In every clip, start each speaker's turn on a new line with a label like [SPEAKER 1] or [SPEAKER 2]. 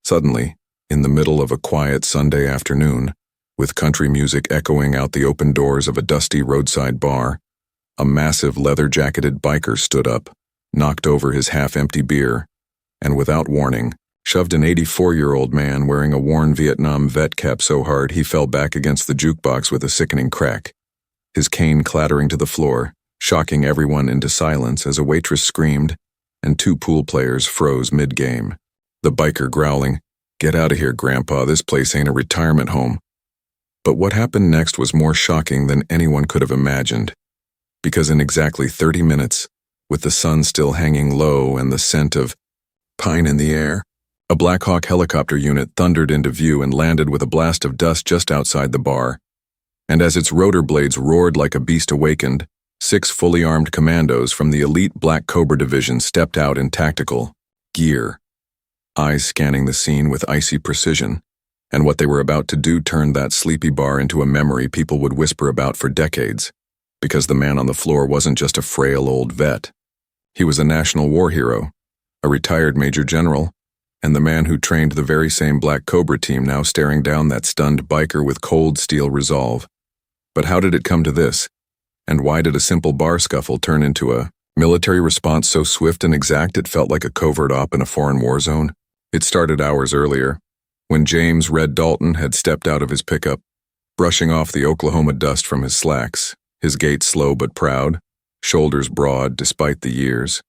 [SPEAKER 1] Suddenly, in the middle of a quiet Sunday afternoon, with country music echoing out the open doors of a dusty roadside bar, a massive leather-jacketed biker stood up, knocked over his half-empty beer, and without warning, shoved an 84-year-old man wearing a worn Vietnam vet cap so hard he fell back against the jukebox with a sickening crack, his cane clattering to the floor, shocking everyone into silence as a waitress screamed, and two pool players froze mid-game. The biker growling, "Get out of here, Grandpa, this place ain't a retirement home." But what happened next was more shocking than anyone could have imagined, because in exactly 30 minutes, with the sun still hanging low and the scent of pine in the air, a Black Hawk helicopter unit thundered into view and landed with a blast of dust just outside the bar. And as its rotor blades roared like a beast awakened, 6 fully armed commandos from the elite Black Cobra division stepped out in tactical gear, eyes scanning the scene with icy precision, and what they were about to do turned that sleepy bar into a memory people would whisper about for decades, because the man on the floor wasn't just a frail old vet. He was a national war hero, a retired major general, and the man who trained the very same Black Cobra team now staring down that stunned biker with cold steel resolve. But how did it come to this? And why did a simple bar scuffle turn into a military response so swift and exact it felt like a covert op in a foreign war zone? It started hours earlier, when James Red Dalton had stepped out of his pickup, brushing off the Oklahoma dust from his slacks, his gait slow but proud, shoulders broad despite the years,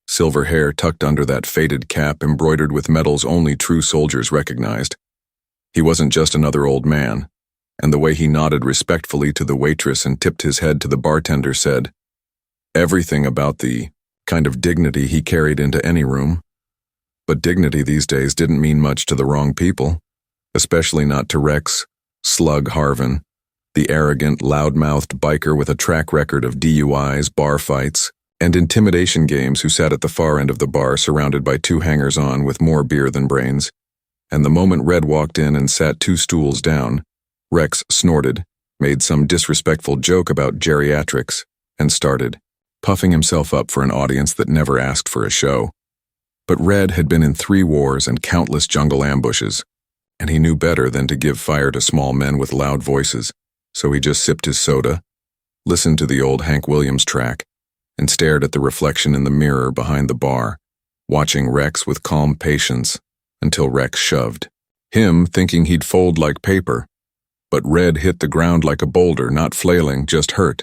[SPEAKER 1] silver hair tucked under that faded cap embroidered with medals only true soldiers recognized. He wasn't just another old man, and the way he nodded respectfully to the waitress and tipped his head to the bartender said everything about the kind of dignity he carried into any room. But dignity these days didn't mean much to the wrong people, especially not to Rex Slug Harvin, the arrogant, loud-mouthed biker with a track record of DUIs, bar fights, and intimidation games who sat at the far end of the bar surrounded by 2 hangers-on with more beer than brains. And the moment Red walked in and sat 2 stools down, Rex snorted, made some disrespectful joke about geriatrics, and started, puffing himself up for an audience that never asked for a show. But Red had been in 3 wars and countless jungle ambushes, and he knew better than to give fire to small men with loud voices, so he just sipped his soda, listened to the old Hank Williams track, and stared at the reflection in the mirror behind the bar, watching Rex with calm patience until Rex shoved him, thinking he'd fold like paper. But Red hit the ground like a boulder, not flailing, just hurt.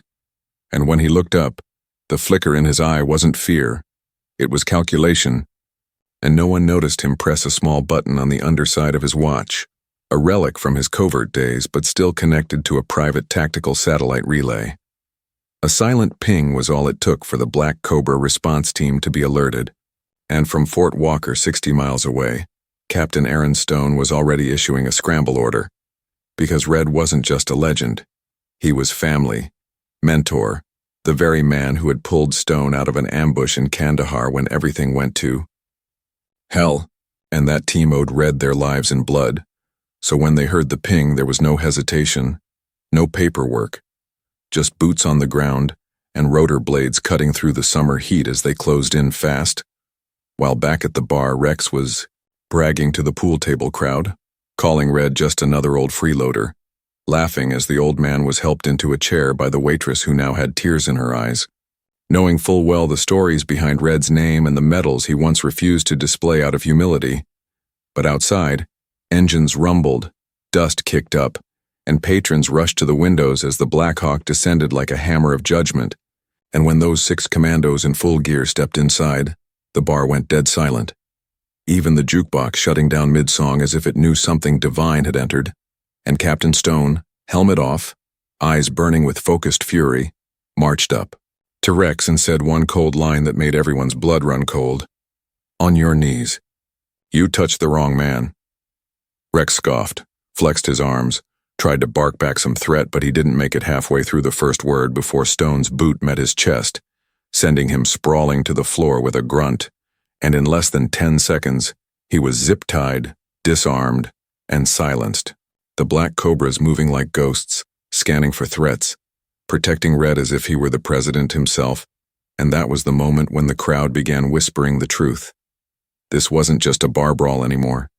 [SPEAKER 1] And when he looked up, the flicker in his eye wasn't fear, it was calculation. And no one noticed him press a small button on the underside of his watch, a relic from his covert days but still connected to a private tactical satellite relay. A silent ping was all it took for the Black Cobra response team to be alerted, and from Fort Walker 60 miles away, Captain Aaron Stone was already issuing a scramble order, because Red wasn't just a legend, he was family, mentor, the very man who had pulled Stone out of an ambush in Kandahar when everything went to hell, and that team owed Red their lives in blood. So when they heard the ping, there was no hesitation, no paperwork, just boots on the ground and rotor blades cutting through the summer heat as they closed in fast. While back at the bar, Rex was bragging to the pool table crowd, calling Red just another old freeloader, laughing as the old man was helped into a chair by the waitress who now had tears in her eyes, knowing full well the stories behind Red's name and the medals he once refused to display out of humility. But outside, engines rumbled, dust kicked up, and patrons rushed to the windows as the Black Hawk descended like a hammer of judgment, and when those 6 commandos in full gear stepped inside, the bar went dead silent, even the jukebox shutting down mid-song as if it knew something divine had entered, and Captain Stone, helmet off, eyes burning with focused fury, marched up to Rex and said one cold line that made everyone's blood run cold. "On your knees. You touched the wrong man." Rex scoffed, flexed his arms, tried to bark back some threat, but he didn't make it halfway through the first word before Stone's boot met his chest, sending him sprawling to the floor with a grunt, and in less than 10 seconds, he was zip-tied, disarmed, and silenced, the Black Cobras moving like ghosts, scanning for threats, protecting Red as if he were the president himself, and that was the moment when the crowd began whispering the truth. This wasn't just a bar brawl anymore.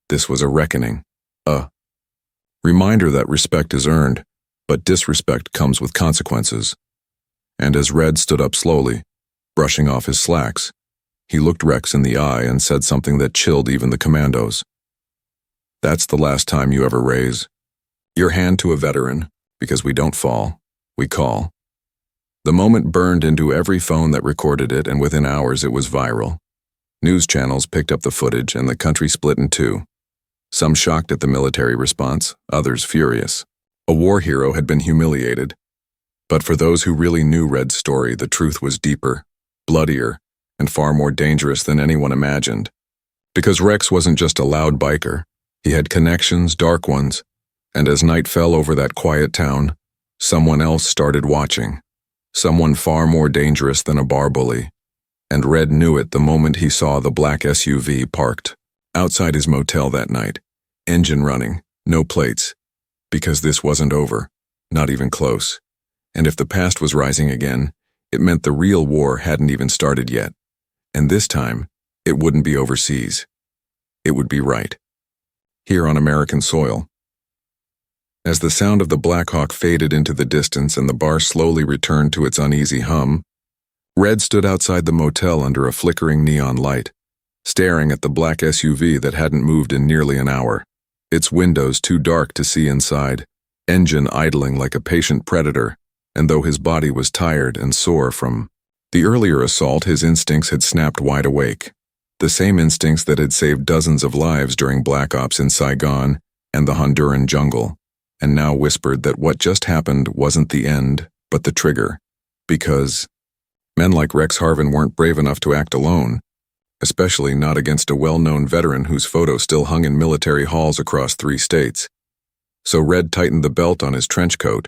[SPEAKER 1] This was a reckoning. A reminder that respect is earned, but disrespect comes with consequences. And as Red stood up slowly, brushing off his slacks, he looked Rex in the eye and said something that chilled even the commandos. That's the last time you ever raise your hand to a veteran, because we don't fall, we call. The moment burned into every phone that recorded it, and within hours it was viral. News channels picked up the footage and the country split in two. Some shocked at the military response, others furious. A war hero had been humiliated. But for those who really knew Red's story, the truth was deeper, bloodier, and far more dangerous than anyone imagined. Because Rex wasn't just a loud biker. He had connections, dark ones, and as night fell over that quiet town, someone else started watching. Someone far more dangerous than a bar bully. And Red knew it the moment he saw the black SUV parked outside his motel that night, engine running, no plates, because this wasn't over, not even close. And if the past was rising again, it meant the real war hadn't even started yet. And this time, it wouldn't be overseas. It would be right here on American soil. As the sound of the Black Hawk faded into the distance and the bar slowly returned to its uneasy hum, Red stood outside the motel under a flickering neon light, staring at the black SUV that hadn't moved in nearly an hour, its windows too dark to see inside, engine idling like a patient predator, and though his body was tired and sore from the earlier assault, his instincts had snapped wide awake. The same instincts that had saved dozens of lives during Black Ops in Saigon and the Honduran jungle, and now whispered that what just happened wasn't the end, but the trigger. Because men like Rex Harvin weren't brave enough to act alone, especially not against a well-known veteran whose photo still hung in military halls across 3 states. So Red tightened the belt on his trench coat,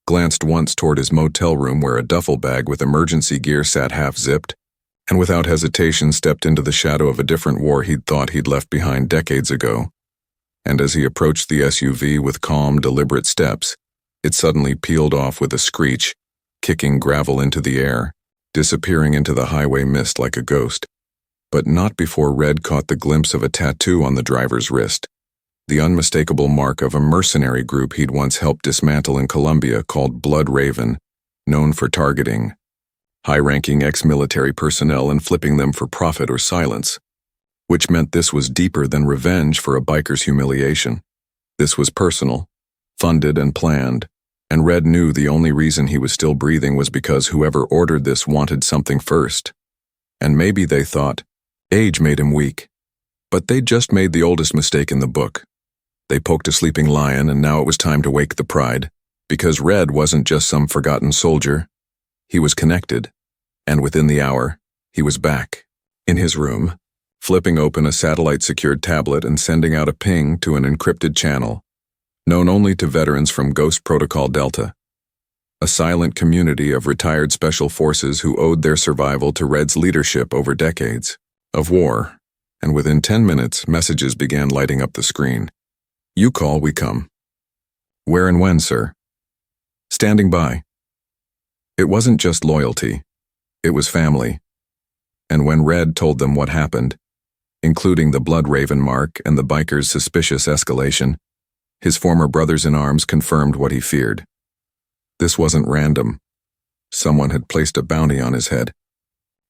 [SPEAKER 1] glanced once toward his motel room where a duffel bag with emergency gear sat half-zipped, and without hesitation stepped into the shadow of a different war he'd thought he'd left behind decades ago. And as he approached the SUV with calm, deliberate steps, it suddenly peeled off with a screech, kicking gravel into the air, disappearing into the highway mist like a ghost. But not before Red caught the glimpse of a tattoo on the driver's wrist, the unmistakable mark of a mercenary group he'd once helped dismantle in Colombia called Blood Raven, known for targeting high-ranking ex-military personnel and flipping them for profit or silence, which meant this was deeper than revenge for a biker's humiliation. This was personal, funded and planned, and Red knew the only reason he was still breathing was because whoever ordered this wanted something first. And maybe they thought age made him weak, but they'd just made the oldest mistake in the book. They poked a sleeping lion, and now it was time to wake the pride, because Red wasn't just some forgotten soldier. He was connected, and within the hour, he was back, in his room, flipping open a satellite-secured tablet and sending out a ping to an encrypted channel, known only to veterans from Ghost Protocol Delta, a silent community of retired special forces who owed their survival to Red's leadership over decades of war, and within 10 minutes, messages began lighting up the screen. You call, we come. Where and when, sir? Standing by. It wasn't just loyalty. It was family. And when Red told them what happened, including the Blood Raven mark and the biker's suspicious escalation, his former brothers-in-arms confirmed what he feared. This wasn't random. Someone had placed a bounty on his head.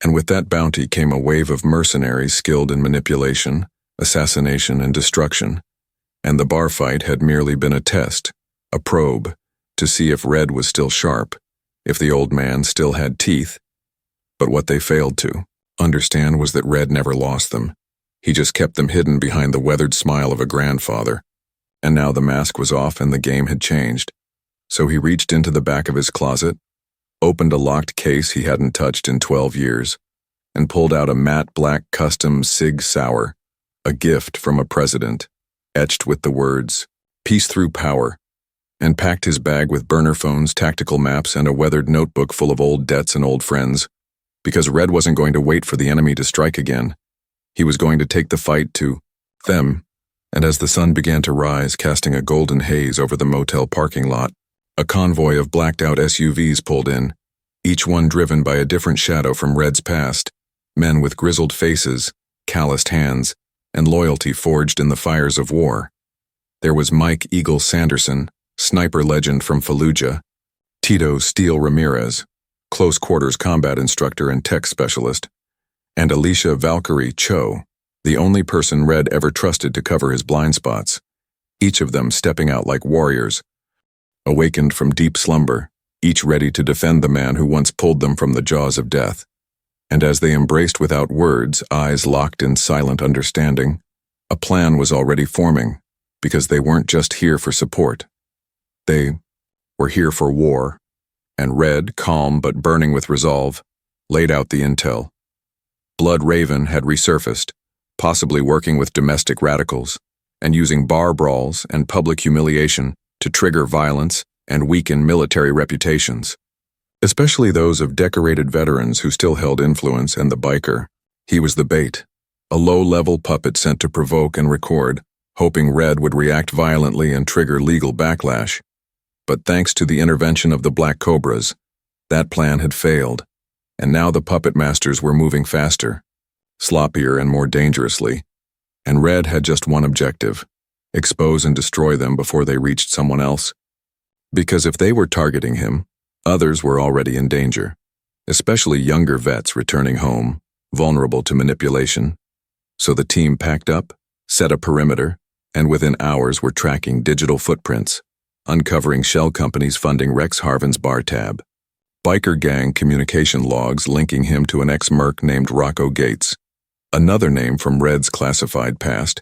[SPEAKER 1] And with that bounty came a wave of mercenaries skilled in manipulation, assassination, and destruction. And the bar fight had merely been a test, a probe, to see if Red was still sharp, if the old man still had teeth. But what they failed to understand was that Red never lost them. He just kept them hidden behind the weathered smile of a grandfather. And now the mask was off and the game had changed. So he reached into the back of his closet, opened a locked case he hadn't touched in 12 years, and pulled out a matte black custom Sig Sauer, a gift from a president, etched with the words, "Peace through power," and packed his bag with burner phones, tactical maps, and a weathered notebook full of old debts and old friends, because Red wasn't going to wait for the enemy to strike again. He was going to take the fight to them. And as the sun began to rise, casting a golden haze over the motel parking lot, a convoy of blacked-out SUVs pulled in, each one driven by a different shadow from Red's past, men with grizzled faces, calloused hands, and loyalty forged in the fires of war. There was Mike Eagle Sanderson, sniper legend from Fallujah, Tito Steele Ramirez, close quarters combat instructor and tech specialist, and Alicia Valkyrie Cho, the only person Red ever trusted to cover his blind spots, each of them stepping out like warriors, awakened from deep slumber, each ready to defend the man who once pulled them from the jaws of death. And as they embraced without words, eyes locked in silent understanding, a plan was already forming, because they weren't just here for support. They were here for war, and Red, calm but burning with resolve, laid out the intel. Blood Raven had resurfaced, possibly working with domestic radicals, and using bar brawls and public humiliation to trigger violence and weaken military reputations, especially those of decorated veterans who still held influence. And the biker, he was the bait, a low-level puppet sent to provoke and record, hoping Red would react violently and trigger legal backlash. But thanks to the intervention of the Black Cobras, that plan had failed, and now the puppet masters were moving faster, sloppier and more dangerously, and Red had just one objective: expose and destroy them before they reached someone else. Because if they were targeting him, others were already in danger, especially younger vets returning home, vulnerable to manipulation. So the team packed up, set a perimeter, and within hours were tracking digital footprints, uncovering shell companies funding Rex Harvin's bar tab, biker gang communication logs linking him to an ex-merc named Rocco Gates, another name from Red's classified past,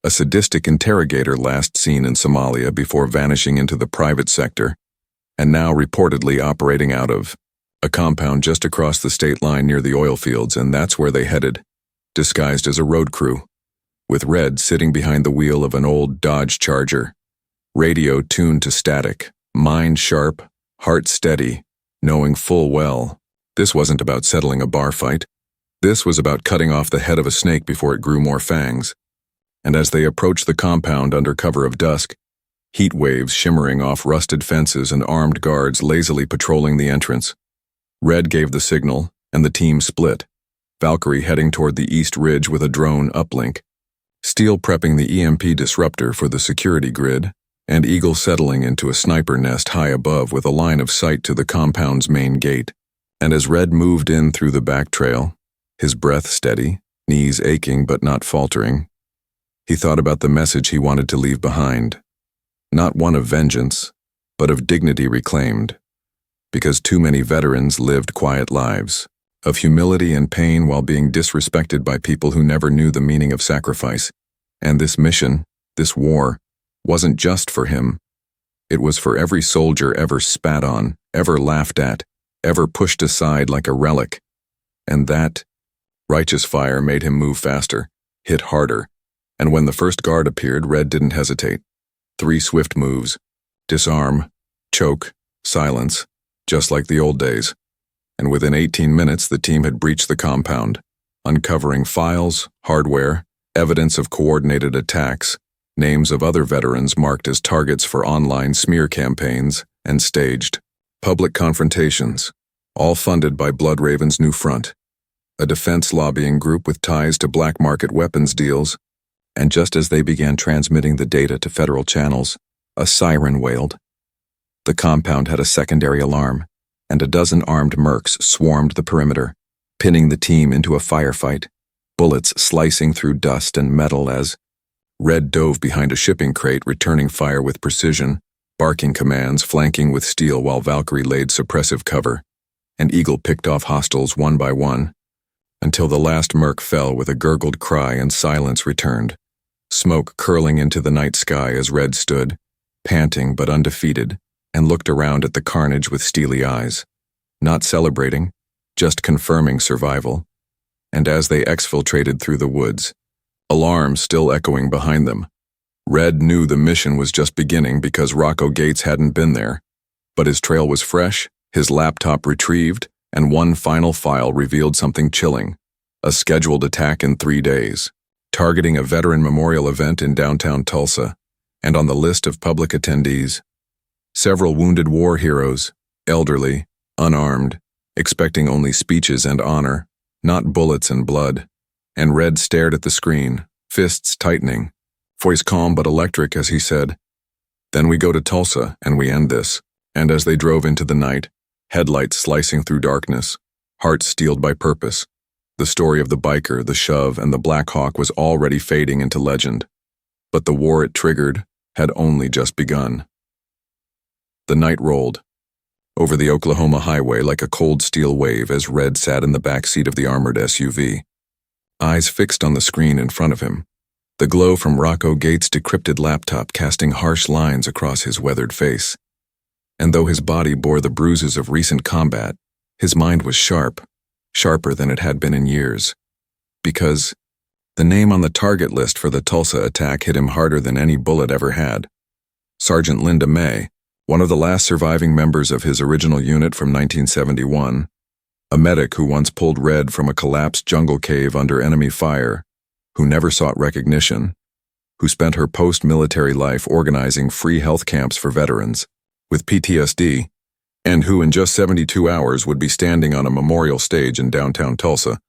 [SPEAKER 1] a sadistic interrogator last seen in Somalia before vanishing into the private sector, and now reportedly operating out of a compound just across the state line near the oil fields. And that's where they headed, disguised as a road crew, with Red sitting behind the wheel of an old Dodge Charger, radio tuned to static, mind sharp, heart steady, knowing full well this wasn't about settling a bar fight. This was about cutting off the head of a snake before it grew more fangs. And as they approached the compound under cover of dusk, heat waves shimmering off rusted fences and armed guards lazily patrolling the entrance, Red gave the signal, and the team split, Valkyrie heading toward the east ridge with a drone uplink, Steele prepping the EMP disruptor for the security grid, and Eagle settling into a sniper nest high above with a line of sight to the compound's main gate. And as Red moved in through the back trail, his breath steady, knees aching but not faltering, he thought about the message he wanted to leave behind. Not one of vengeance, but of dignity reclaimed. Because too many veterans lived quiet lives, of humility and pain while being disrespected by people who never knew the meaning of sacrifice. And this mission, this war, wasn't just for him. It was for every soldier ever spat on, ever laughed at, ever pushed aside like a relic. And that righteous fire made him move faster, hit harder. And when the first guard appeared, Red didn't hesitate. 3 swift moves: disarm, choke, silence, just like the old days. And within 18 minutes, the team had breached the compound, uncovering files, hardware, evidence of coordinated attacks, names of other veterans marked as targets for online smear campaigns, and staged public confrontations, all funded by Blood Raven's New Front, a defense lobbying group with ties to black market weapons deals. And just as they began transmitting the data to federal channels, a siren wailed. The compound had a secondary alarm, and a dozen armed mercs swarmed the perimeter, pinning the team into a firefight, bullets slicing through dust and metal as Red dove behind a shipping crate, returning fire with precision, barking commands, flanking with steel while Valkyrie laid suppressive cover, and Eagle picked off hostiles one by one, until the last merc fell with a gurgled cry and silence returned, smoke curling into the night sky as Red stood, panting but undefeated, and looked around at the carnage with steely eyes, not celebrating, just confirming survival. And as they exfiltrated through the woods, alarms still echoing behind them, Red knew the mission was just beginning because Rocco Gates hadn't been there, but his trail was fresh, his laptop retrieved, and one final file revealed something chilling: a scheduled attack in 3 days, targeting a veteran memorial event in downtown Tulsa, and on the list of public attendees, several wounded war heroes, elderly, unarmed, expecting only speeches and honor, not bullets and blood. And Red stared at the screen, fists tightening, voice calm but electric as he said, "Then we go to Tulsa and we end this." And as they drove into the night, headlights slicing through darkness, hearts steeled by purpose, the story of the biker, the shove, and the Black Hawk was already fading into legend. But the war it triggered had only just begun. The night rolled over the Oklahoma highway like a cold steel wave as Red sat in the back seat of the armored SUV, eyes fixed on the screen in front of him, the glow from Rocco Gates' decrypted laptop casting harsh lines across his weathered face. And though his body bore the bruises of recent combat, his mind was sharp, sharper than it had been in years. Because the name on the target list for the Tulsa attack hit him harder than any bullet ever had. Sergeant Linda May, one of the last surviving members of his original unit from 1971, a medic who once pulled Red from a collapsed jungle cave under enemy fire, who never sought recognition, who spent her post-military life organizing free health camps for veterans with PTSD, and who in just 72 hours would be standing on a memorial stage in downtown Tulsa,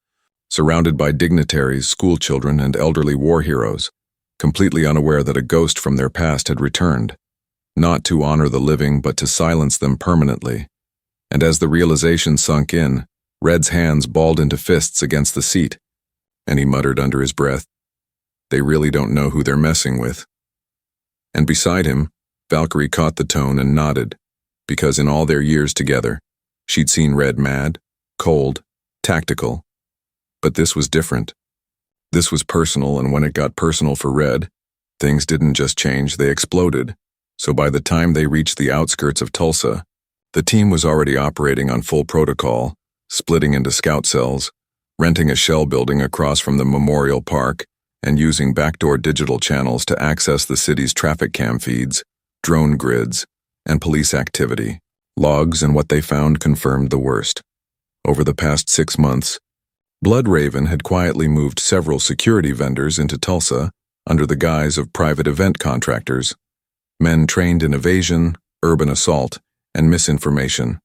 [SPEAKER 1] surrounded by dignitaries, schoolchildren, and elderly war heroes, completely unaware that a ghost from their past had returned, not to honor the living but to silence them permanently. And as the realization sunk in, Red's hands balled into fists against the seat, and he muttered under his breath, "They really don't know who they're messing with." And beside him, Valkyrie caught the tone and nodded, because in all their years together, she'd seen Red mad, cold, tactical. But this was different. This was personal, and when it got personal for Red, things didn't just change, they exploded. So by the time they reached the outskirts of Tulsa, the team was already operating on full protocol, splitting into scout cells, renting a shell building across from the Memorial Park, and using backdoor digital channels to access the city's traffic cam feeds, drone grids, and police activity. Logs and what they found confirmed the worst. Over the past 6 months, Bloodraven had quietly moved several security vendors into Tulsa under the guise of private event contractors, men trained in evasion, urban assault, and misinformation,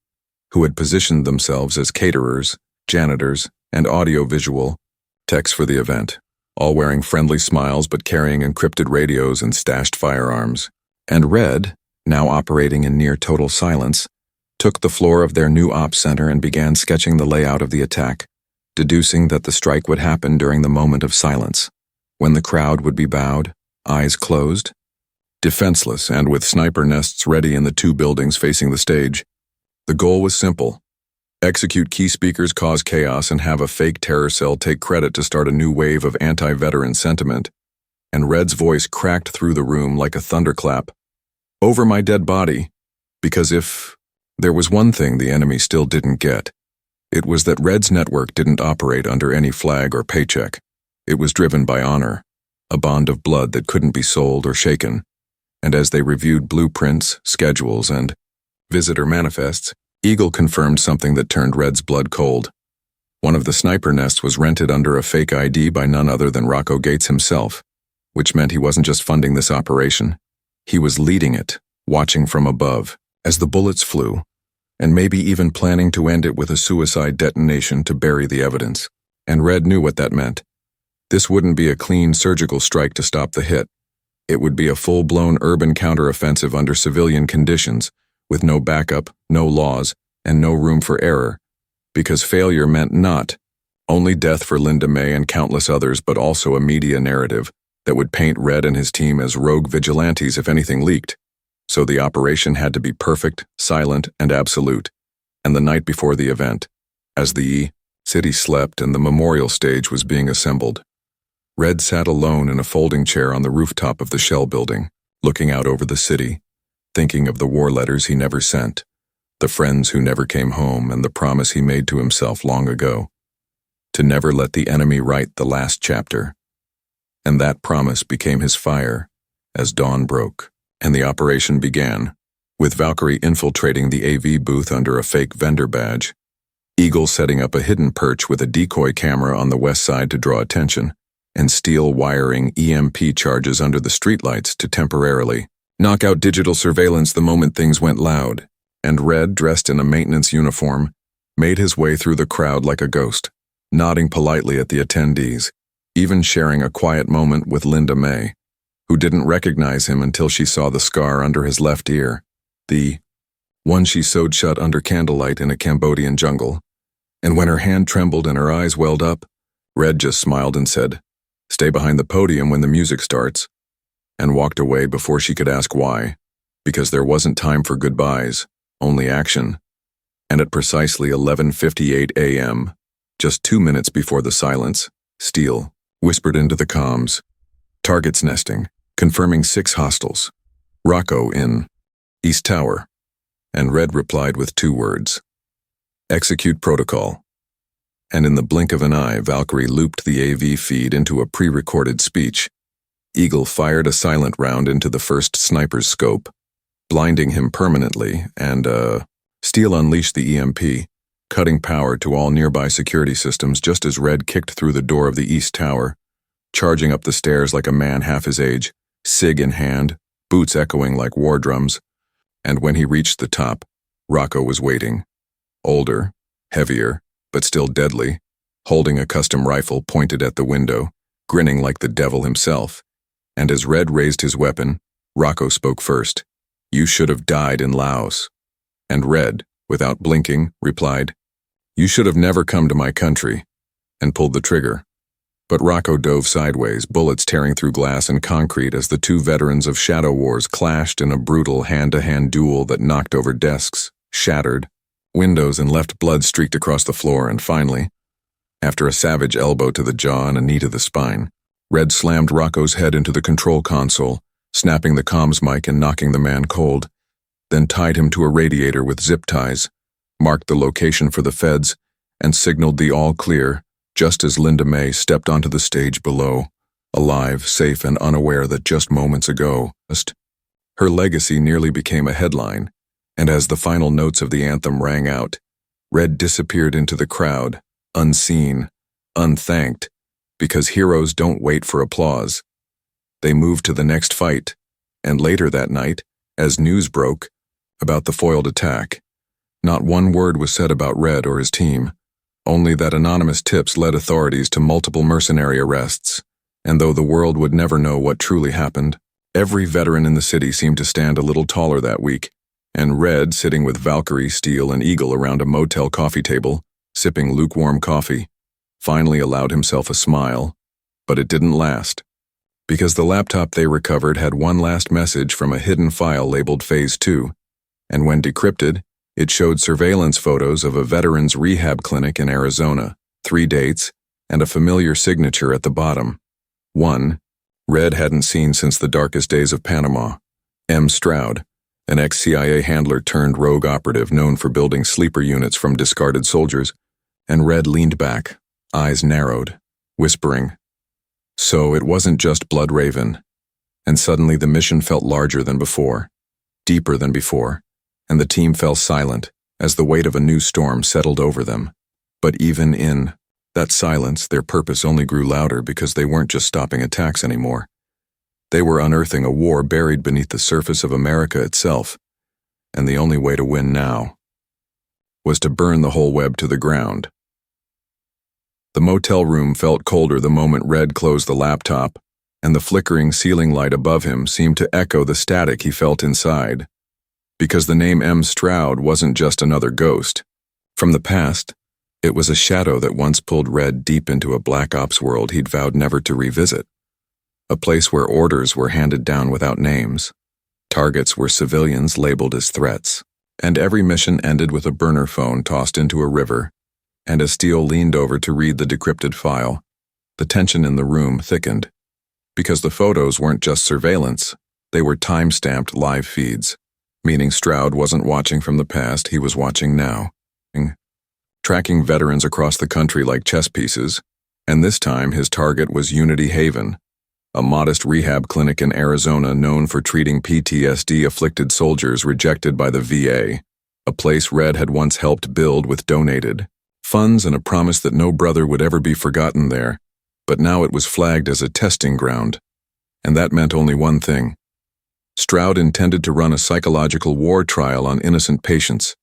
[SPEAKER 1] who had positioned themselves as caterers, janitors, and audio-visual techs for the event, all wearing friendly smiles but carrying encrypted radios and stashed firearms. And Red, now operating in near total silence, took the floor of their new ops center and began sketching the layout of the attack, deducing that the strike would happen during the moment of silence, when the crowd would be bowed, eyes closed, defenseless and with sniper nests ready in the 2 buildings facing the stage. The goal was simple: execute key speakers, cause chaos, and have a fake terror cell take credit to start a new wave of anti-veteran sentiment. And Red's voice cracked through the room like a thunderclap. "Over my dead body." Because if there was one thing the enemy still didn't get, it was that Red's network didn't operate under any flag or paycheck. It was driven by honor, a bond of blood that couldn't be sold or shaken. And as they reviewed blueprints, schedules, and visitor manifests, Eagle confirmed something that turned Red's blood cold. One of the sniper nests was rented under a fake ID by none other than Rocco Gates himself, which meant he wasn't just funding this operation. He was leading it, watching from above, as the bullets flew, and maybe even planning to end it with a suicide detonation to bury the evidence. And Red knew what that meant. This wouldn't be a clean surgical strike to stop the hit. It would be a full-blown urban counteroffensive under civilian conditions, with no backup, no laws, and no room for error, because failure meant not only death for Linda May and countless others, but also a media narrative that would paint Red and his team as rogue vigilantes if anything leaked. So the operation had to be perfect, silent, and absolute. And the night before the event, as the city slept and the memorial stage was being assembled, Red sat alone in a folding chair on the rooftop of the shell building, looking out over the city, thinking of the war letters he never sent, the friends who never came home, and the promise he made to himself long ago, to never let the enemy write the last chapter. And that promise became his fire as dawn broke, and the operation began, with Valkyrie infiltrating the AV booth under a fake vendor badge, Eagle setting up a hidden perch with a decoy camera on the west side to draw attention, and Steel wiring EMP charges under the streetlights to temporarily knock out digital surveillance the moment things went loud. And Red, dressed in a maintenance uniform, made his way through the crowd like a ghost, nodding politely at the attendees, even sharing a quiet moment with Linda May, who didn't recognize him until she saw the scar under his left ear, the one she sewed shut under candlelight in a Cambodian jungle. And when her hand trembled and her eyes welled up, Red just smiled and said, "Stay behind the podium when the music starts," and walked away before she could ask why, because there wasn't time for goodbyes, only action. And at precisely 11:58 a.m., just 2 minutes before the silence, Steele whispered into the comms, "Targets nesting, confirming 6 hostiles. Rocco in East Tower." And Red replied with 2 words, "Execute protocol." And in the blink of an eye, Valkyrie looped the AV feed into a pre-recorded speech. Eagle fired a silent round into the first sniper's scope, blinding him permanently, and, Steele unleashed the EMP, cutting power to all nearby security systems just as Red kicked through the door of the East Tower, charging up the stairs like a man half his age, cig in hand, boots echoing like war drums. And when he reached the top, Rocco was waiting. Older, heavier, but still deadly, holding a custom rifle pointed at the window, grinning like the devil himself. And as Red raised his weapon, Rocco spoke first. "You should have died in Laos." And Red, without blinking, replied, "You should have never come to my country," and pulled the trigger. But Rocco dove sideways, bullets tearing through glass and concrete as the 2 veterans of Shadow Wars clashed in a brutal hand-to-hand duel that knocked over desks, shattered windows, and left blood streaked across the floor. And finally, after a savage elbow to the jaw and a knee to the spine, Red slammed Rocco's head into the control console, snapping the comms mic and knocking the man cold, then tied him to a radiator with zip ties, marked the location for the feds, and signaled the all clear just as Linda May stepped onto the stage below, alive, safe, and unaware that just moments ago, her legacy nearly became a headline. And as the final notes of the anthem rang out, Red disappeared into the crowd, unseen, unthanked, because heroes don't wait for applause. They moved to the next fight, and later that night, as news broke about the foiled attack, not one word was said about Red or his team, only that anonymous tips led authorities to multiple mercenary arrests. And though the world would never know what truly happened, every veteran in the city seemed to stand a little taller that week, and Red, sitting with Valkyrie, Steele, and Eagle around a motel coffee table, sipping lukewarm coffee, finally allowed himself a smile, but it didn't last. Because the laptop they recovered had one last message from a hidden file labeled Phase 2, and when decrypted, it showed surveillance photos of a veterans rehab clinic in Arizona, 3 dates, and a familiar signature at the bottom. One, Red hadn't seen since the darkest days of Panama. M. Stroud, an ex-CIA handler turned rogue operative known for building sleeper units from discarded soldiers, and Red leaned back, eyes narrowed, whispering. So it wasn't just Blood Raven. And suddenly the mission felt larger than before, deeper than before, and the team fell silent as the weight of a new storm settled over them. But even in that silence, their purpose only grew louder because they weren't just stopping attacks anymore. They were unearthing a war buried beneath the surface of America itself, and the only way to win now was to burn the whole web to the ground. The motel room felt colder the moment Red closed the laptop, and the flickering ceiling light above him seemed to echo the static he felt inside. Because the name M. Stroud wasn't just another ghost. From the past, it was a shadow that once pulled Red deep into a black ops world he'd vowed never to revisit. A place where orders were handed down without names. Targets were civilians labeled as threats. And every mission ended with a burner phone tossed into a river. And as Steele leaned over to read the decrypted file, the tension in the room thickened. Because the photos weren't just surveillance, they were time-stamped live feeds. Meaning Stroud wasn't watching from the past, he was watching now. Tracking veterans across the country like chess pieces, and this time his target was Unity Haven, a modest rehab clinic in Arizona known for treating PTSD-afflicted soldiers rejected by the VA, a place Red had once helped build with donated funds and a promise that no brother would ever be forgotten there, but now it was flagged as a testing ground, and that meant only one thing. Stroud intended to run a psychological war trial on innocent patients,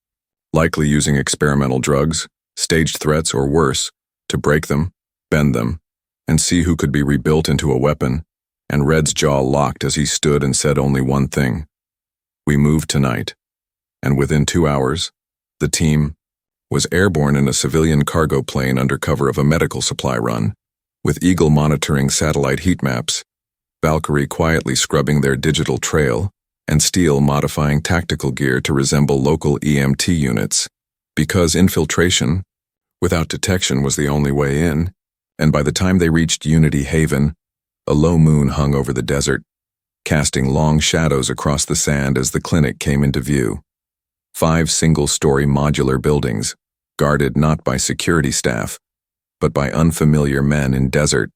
[SPEAKER 1] likely using experimental drugs, staged threats, or worse, to break them, bend them, and see who could be rebuilt into a weapon, and Red's jaw locked as he stood and said only one thing. We moved tonight. And within 2 hours, the team was airborne in a civilian cargo plane under cover of a medical supply run, with Eagle monitoring satellite heat maps, Valkyrie quietly scrubbing their digital trail, and Steel modifying tactical gear to resemble local EMT units, because infiltration, without detection, was the only way in, and by the time they reached Unity Haven, a low moon hung over the desert, casting long shadows across the sand as the clinic came into view. 5 single-story modular buildings, guarded not by security staff, but by unfamiliar men in desert,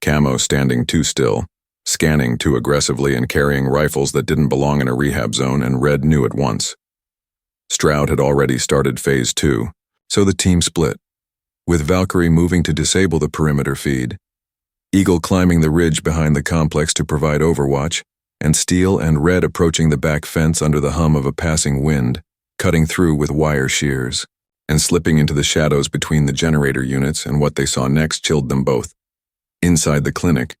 [SPEAKER 1] Camo standing too still, scanning too aggressively and carrying rifles that didn't belong in a rehab zone, and Red knew at once. Stroud had already started Phase 2, so the team split, with Valkyrie moving to disable the perimeter feed, Eagle climbing the ridge behind the complex to provide overwatch, and Steel and Red approaching the back fence under the hum of a passing wind, cutting through with wire shears, and slipping into the shadows between the generator units, and what they saw next chilled them both. Inside the clinic,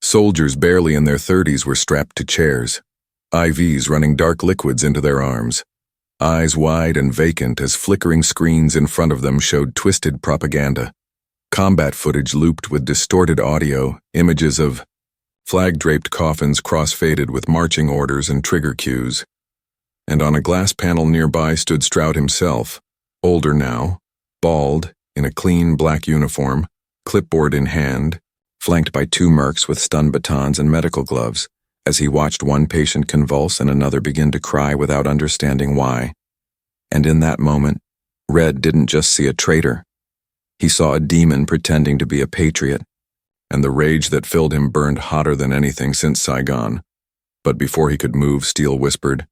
[SPEAKER 1] soldiers barely in their 30s were strapped to chairs, IVs running dark liquids into their arms, eyes wide and vacant as flickering screens in front of them showed twisted propaganda. Combat footage looped with distorted audio, images of flag-draped coffins cross-faded with marching orders and trigger cues. And on a glass panel nearby stood Stroud himself, older now, bald, in a clean black uniform, clipboard in hand, flanked by 2 mercs with stun batons and medical gloves, as he watched one patient convulse and another begin to cry without understanding why. And in that moment, Red didn't just see a traitor. He saw a demon pretending to be a patriot, and the rage that filled him burned hotter than anything since Saigon. But before he could move, Steel whispered,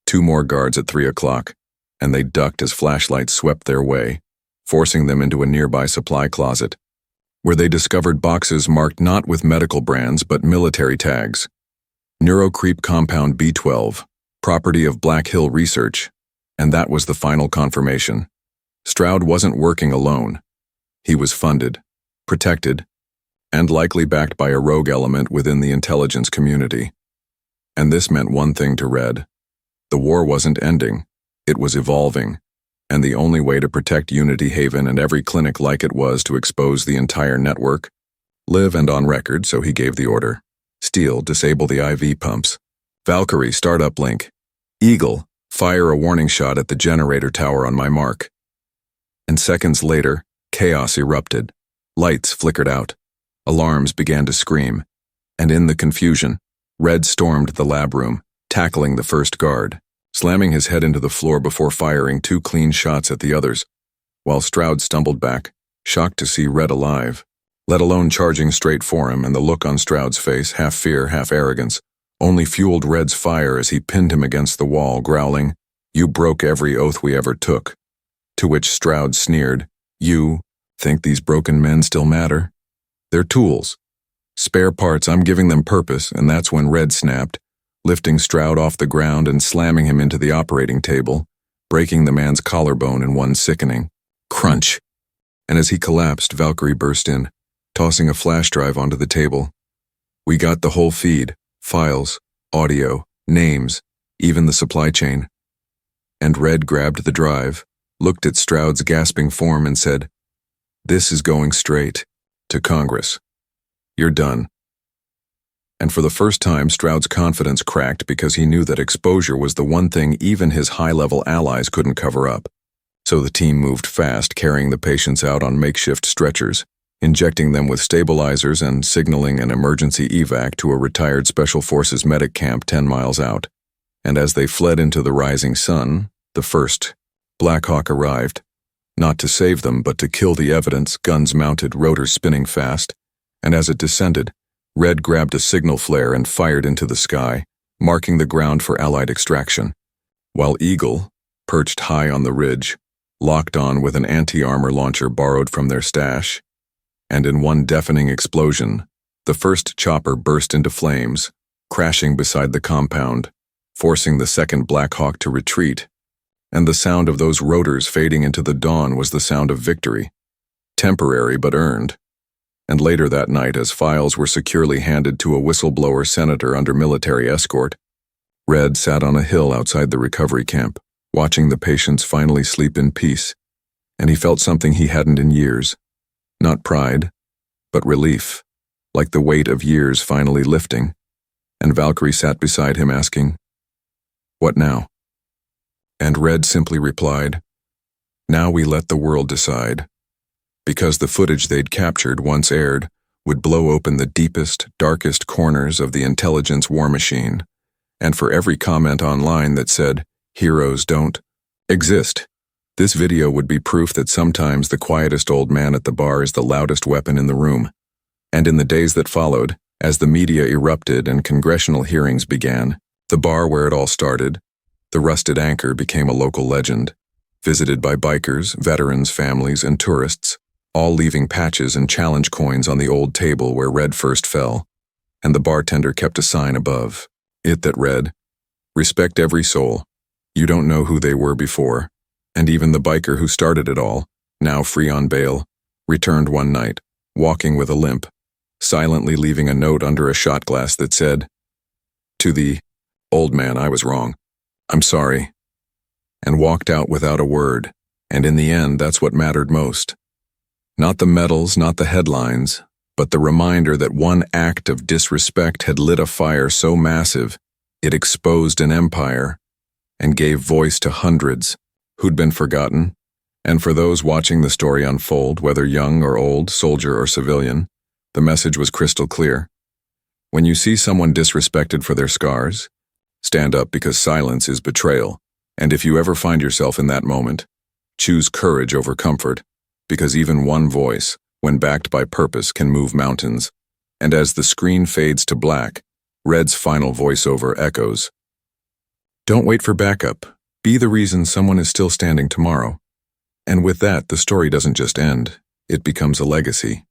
[SPEAKER 1] 2 more guards at 3 o'clock, and they ducked as flashlights swept their way, forcing them into a nearby supply closet, where they discovered boxes marked not with medical brands but military tags. Neurocreep Compound B12, property of Black Hill Research, and that was the final confirmation. Stroud wasn't working alone. He was funded, protected, and likely backed by a rogue element within the intelligence community. And this meant one thing to Red. The war wasn't ending, it was evolving, and the only way to protect Unity Haven and every clinic like it was to expose the entire network, live and on record, so he gave the order. Steel, disable the IV pumps. Valkyrie, start uplink. Eagle, fire a warning shot at the generator tower on my mark. And seconds later, chaos erupted. Lights flickered out. Alarms began to scream. And in the confusion, Red stormed the lab room, tackling the first guard, slamming his head into the floor before firing 2 clean shots at the others, while Stroud stumbled back, shocked to see Red alive, let alone charging straight for him, and the look on Stroud's face, half fear, half arrogance, only fueled Red's fire as he pinned him against the wall, growling, "You broke every oath we ever took." To which Stroud sneered, "You think these broken men still matter? They're tools. Spare parts, I'm giving them purpose," and that's when Red snapped, lifting Stroud off the ground and slamming him into the operating table, breaking the man's collarbone in one sickening crunch. And as he collapsed, Valkyrie burst in, tossing a flash drive onto the table. "We got the whole feed, files, audio, names, even the supply chain." And Red grabbed the drive, looked at Stroud's gasping form and said, "This is going straight to Congress. You're done." And for the first time, Stroud's confidence cracked because he knew that exposure was the one thing even his high-level allies couldn't cover up. So the team moved fast, carrying the patients out on makeshift stretchers, injecting them with stabilizers and signaling an emergency evac to a retired Special Forces medic camp 10 miles out. And as they fled into the rising sun, the first Black Hawk arrived, not to save them but to kill the evidence, guns mounted, rotors spinning fast, and as it descended, Red grabbed a signal flare and fired into the sky, marking the ground for Allied extraction, while Eagle, perched high on the ridge, locked on with an anti-armor launcher borrowed from their stash, and in one deafening explosion, the first chopper burst into flames, crashing beside the compound, forcing the second Black Hawk to retreat, and the sound of those rotors fading into the dawn was the sound of victory, temporary but earned. And later that night, as files were securely handed to a whistleblower senator under military escort, Red sat on a hill outside the recovery camp, watching the patients finally sleep in peace, and he felt something he hadn't in years. Not pride, but relief, like the weight of years finally lifting, and Valkyrie sat beside him asking, "What now?" And Red simply replied, "Now we let the world decide." Because the footage they'd captured, once aired, would blow open the deepest, darkest corners of the intelligence war machine, and for every comment online that said, "Heroes don't exist," this video would be proof that sometimes the quietest old man at the bar is the loudest weapon in the room. And in the days that followed, as the media erupted and congressional hearings began, the bar where it all started, the Rusted Anchor, became a local legend, visited by bikers, veterans, families, and tourists, all leaving patches and challenge coins on the old table where Red first fell, and the bartender kept a sign above it that read, "Respect every soul. You don't know who they were before." And even the biker who started it all, now free on bail, returned one night, walking with a limp, silently leaving a note under a shot glass that said, "To the old man, I was wrong. I'm sorry," and walked out without a word. And in the end, that's what mattered most. Not the medals, not the headlines, but the reminder that one act of disrespect had lit a fire so massive it exposed an empire and gave voice to hundreds who'd been forgotten. And for those watching the story unfold, whether young or old, soldier or civilian, the message was crystal clear. When you see someone disrespected for their scars, stand up, because silence is betrayal. And if you ever find yourself in that moment, choose courage over comfort, because even one voice, when backed by purpose, can move mountains. And as the screen fades to black, Red's final voiceover echoes, "Don't wait for backup. Be the reason someone is still standing tomorrow." And with that, the story doesn't just end, it becomes a legacy.